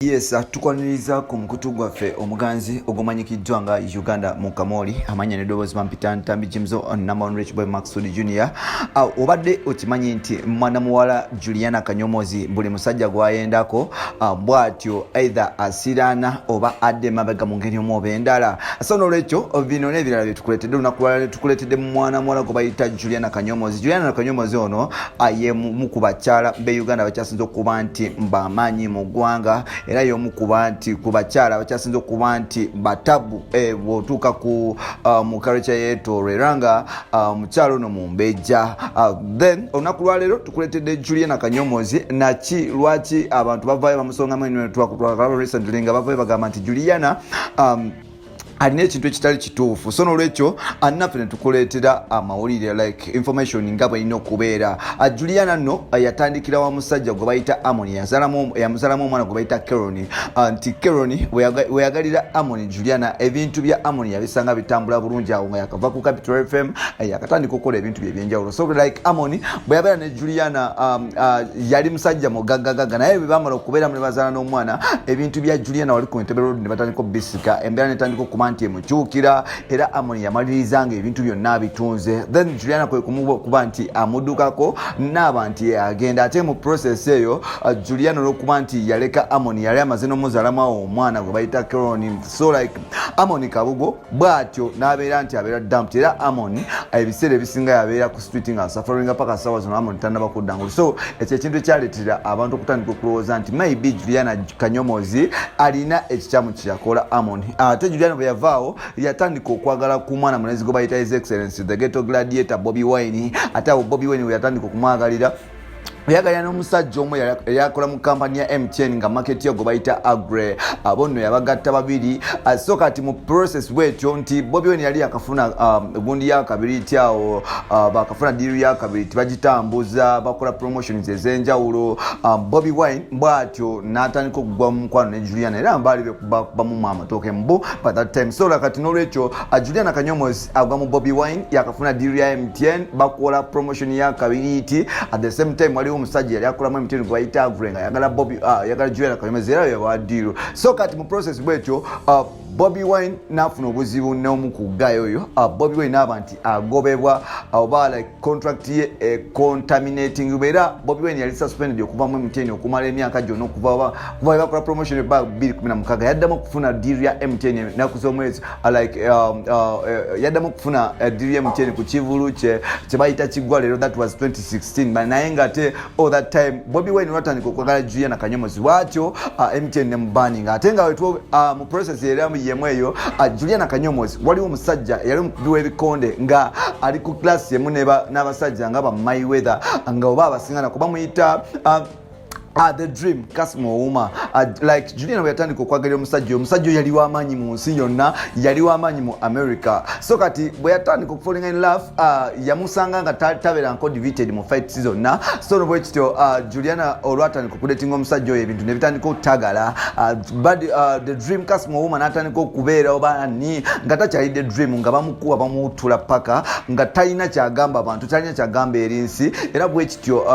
Yes, tukwaniriza ku mukutu gwaffe omuganzi ogumanyikiddwa nga Uganda Mukamooli amanya n'eddoboozi bampita Ntambi Jimzo number one rich boy Maxud Junior. Obadde okimanyi nti mwana muwala Juliana Kanyomozi Buli Musajja Gwayendako bw'atyo either Asilaana oba adde mabega mu ngeri omu oba endala. So n'olwekyo bino n'ebirala bye tukuleetedde olunaku lwaleero tukuleetedde mwana muwala gwe bayita Juliana Kanyomozi. Juliana Kanyomozi ono ye mu ku bakyala be Uganda bakyasinze okuba nti b'amaanyi mu ggwanga era y'omu kuba nti ku bakyala bakyasinze okuba nti batabu bw'otuuka ku mu culture yeetoola era nga mukyalo ono mu mbejja. Then olunaku lwaleero tukuleetedde Juliana Kanyomozi naki lwaki abantu bavaayo bamusongamu ennyo twakalaba recently nga bavaayo bagamba nti Juliana alina ekintu ekitali kituufu. So n'olwekyo annaffe ne tukuleetera amawulire like information nga bw'erina okubeera. Juliana nno yatandikira wa musajja gwe bayita Amoni yamuzaalamu omwana gwe bayita Keroni. Nti Keroni we yagalira Amoni Juliana ebintu bya Amoni yabisanga bitambula bulungi awo nga yakava ku Capital FM yakatandika okukola ebintu bye ebyenjawulo. So like Amoni bwe yabeera ne Juliana yali musajja mugaggagagga naye bwe baamala okubeera mu ne bazaala n'omwana ebintu bya Juliana wali ku Entebbe Road ne batandika obbisika embeera netandika okuba nti emukyukira era Amoni yamaliriza nga ebintu byonna bitunze. Then Juliana kwe kuba nti amuddukako n'aba nti agenda ate mu process eyo Juliana olw'okuba nti yaleka Amoni yali amaze n'omuzaalamu awo omwana gwe bayita Keroni. So like Amoni kabugo bw'atyo n'abeera nti abeera dumped era Amoni ebiseera ebisinga yabeera ku street nga suffering paka sawa zino Amoni tannaba kuddangula. So ekyo ekintu ekyaleetera abantu okutandika okulowooza nti maybe Juliana Kanyomozi alina ekikyamu kyeyakola Amoni. Ate Juliana bwe yavaawo yatandika okwagala ku mwana munezi gwe bayita His Excellency the Ghetto Gladiator Bobi Wine. Ate awo Bobi Wine we yatandika okumwagalira yagalira n'omusajja omu yakola mu kampani ya MTN nga market yo gwe bayita Agre. Abo nno yabagatta babiri. So kati mu process bwetyo nti Bobi Wine yali yakafuna gundi ya kabiri tyawo bakafuna deal ya kabiri tibagitambuza bakola promotions ez'enjawulo. Bobi Wine bw'atyo n'atandika okugwa mu mukwano ne Juliana era mbaali bamumu amatooke mbu by that time. So kati n'olwekyo Juliana Kanyomozi agwa mu Bobi Wine yakafuna deal ya MTN bakola promotion ya kabiri iti at the same time wali omusajja yali akolamu emitindo gwe bayita Agre nga yagala Juliana Kanyomozi era yabawaddiiro. So kati mu process bwetyo Bobi Wine n'afuna obuzibu n'omu ku gayo oyo. Bobi Wine n'aba nti agobebwa oba like contract ye contaminating era Bobi Wine yali suspended okuva mu MTN okumala emyaka gyonna okuva bakola promotion ba 2016 yaddamu okufuna deal ya MTN naku z'omwezi like yaddamu okufuna deal ya MTN ku kivulu kye bayita Kiggwa leero that was 2016 naye nga ate all that time Bobi Wine watandika okwagala Juliana Kanyomozi bw'atyo MTN ne mubanning ate nga wetwo mu process era yemu eyo Juliana Kanyomozi waliwo omusajja yali omukubi w'ebikonde nga ali ku class yemu n'abasajja nga ba Mayweather nga oba abasingana kuba muyita the dream Kasimo Ouma. Like Juliana we yatandika okwagalira omusajja yali w'amaanyi mu nsi yonna yali w'amaanyi mu America. So kati bwe yatandika okufalling in love yamusanga nga tabeera nko divided mu fight season na. So no bwekityo Juliana olwatandika okudatinga omusajja oyo ebintu ne bitandika okutagala but the dream Kasimo Ouma n'atandika okubeera oba ni nga takyali the dream nga bamukuba bamutula paka nga talina kyagamba abantu talina kyagamba eri nsi era bwekityo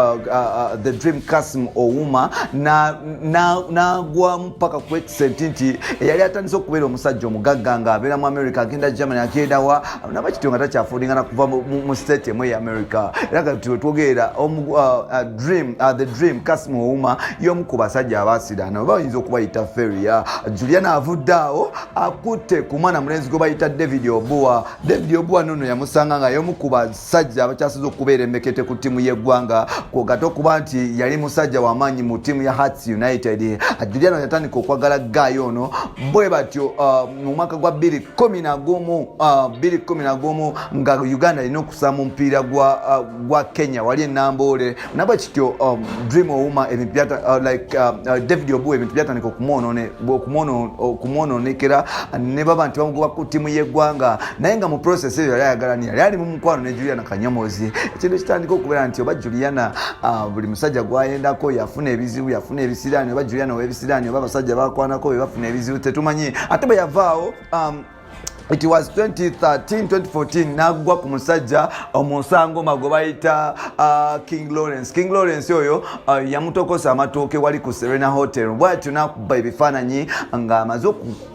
the dream Kasimo Ouma n'agwa mpaka ku extent nti yali atandise okubeera omusajja omugagga nga abeera mu America agenda Germany agenda wa nabakityo nga takyafudingana kuva mu state emu ya America era kati wetwogerera the dream Kasimo Ouma y'omu ku basajja abaasidaana oba oyinza okubayita Feria. Juliana avudde awo akutte ku mwana mulenzi gwe bayita David Obuwa nono yamusanga nga y'omu ku basajja abakyasinze okubeera emmekete ku ttiimu y'eggwanga kwogata okuba nti yali musajja w'amaanyi mu timu ya Hearts United. Juliana yatandika okwagala gayo ono bwe batyo mu mwaka gwa 2011 nga Uganda alina okusaba mu mupiira gwa Kenya wali enambole nabwe kityo Dream Ouma ebintu like David Obuwa ebintu byatandika okumwononekera ne baba nti bamugoba ku timu y'eggwanga naye nga mu process eyo yali ayagalanira yali mu mukwano ne Juliana Kanyomozi. Ekintu kitandika okubeera nti oba Juliana Buli Musajja Gwayendako yafuna ebizibu yafuna ebisiraani oba Juliana w'ebisiraani oba abasajja bakwanako bwe bafuna ebizibu tetumanyi ate bwe yavaawo It was 2013-2014 nagwa ku musajja omusango mago bayita King Lawrence oyo yamutokosa amatooke wali ku Serena Hotel bwatyo nakuba ebifaananyi nga amaze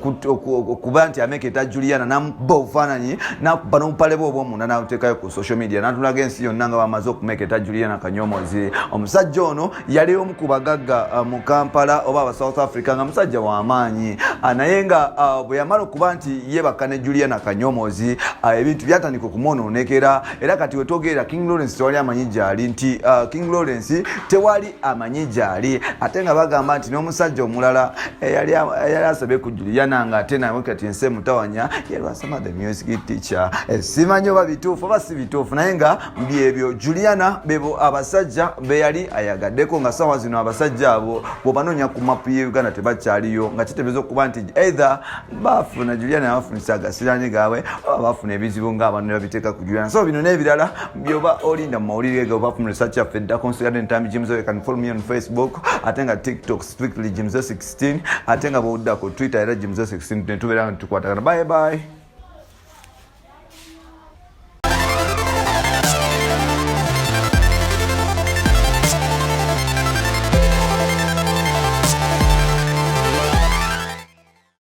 okuba nti ameketa Juliana namuba obufaananyi nakuba n'obupale bwe obwomunda n'abuteekayo ku social media natulaga ensi yonna nga bamaze okumeketa Juliana Kanyomozi. Omusajja ono yali omu ku bagagga mu Kampala oba aba South Africa nga musajja w'amaanyi naye nga bwe yamala okuba nti yebaka ne Juliana Kanyomozi ebintu byatandika okumwonoonekera era kati wetwogerera King Lawrence tewali amanyi gyali nti King Lawrence tewali amanyi gyali ate nga bagamba nti n'omusajja omulala yali asabye ku Juliana nga ate nawe kati ensi emutawanya yalwasama the music teacher. Simanyi oba bituufu oba si bituufu naye nga byebyo Juliana bebo abasajja be yali ayagaddeko nga sawa zino abasajja abo bw'obanoonya ku mapu ye Uganda tebakyaliyo nga kitegeeza okuba nti either bafuna Juliana yabafunisa agasiraani gaabwe oba bafuna ebizibu ng'abantu ne babiteeka ku Juliana. So bino n'ebirala byoba olinda mu mawulire ge oba mu research yaffe ddako nsigadde ntambi Jimzo. You can follow me on Facebook ate nga TikTok strictly Jimzo 16 ate nga bw'oddako Twitter era Jimzo 16 ne tubeera nga tukwatagana. Bye bye.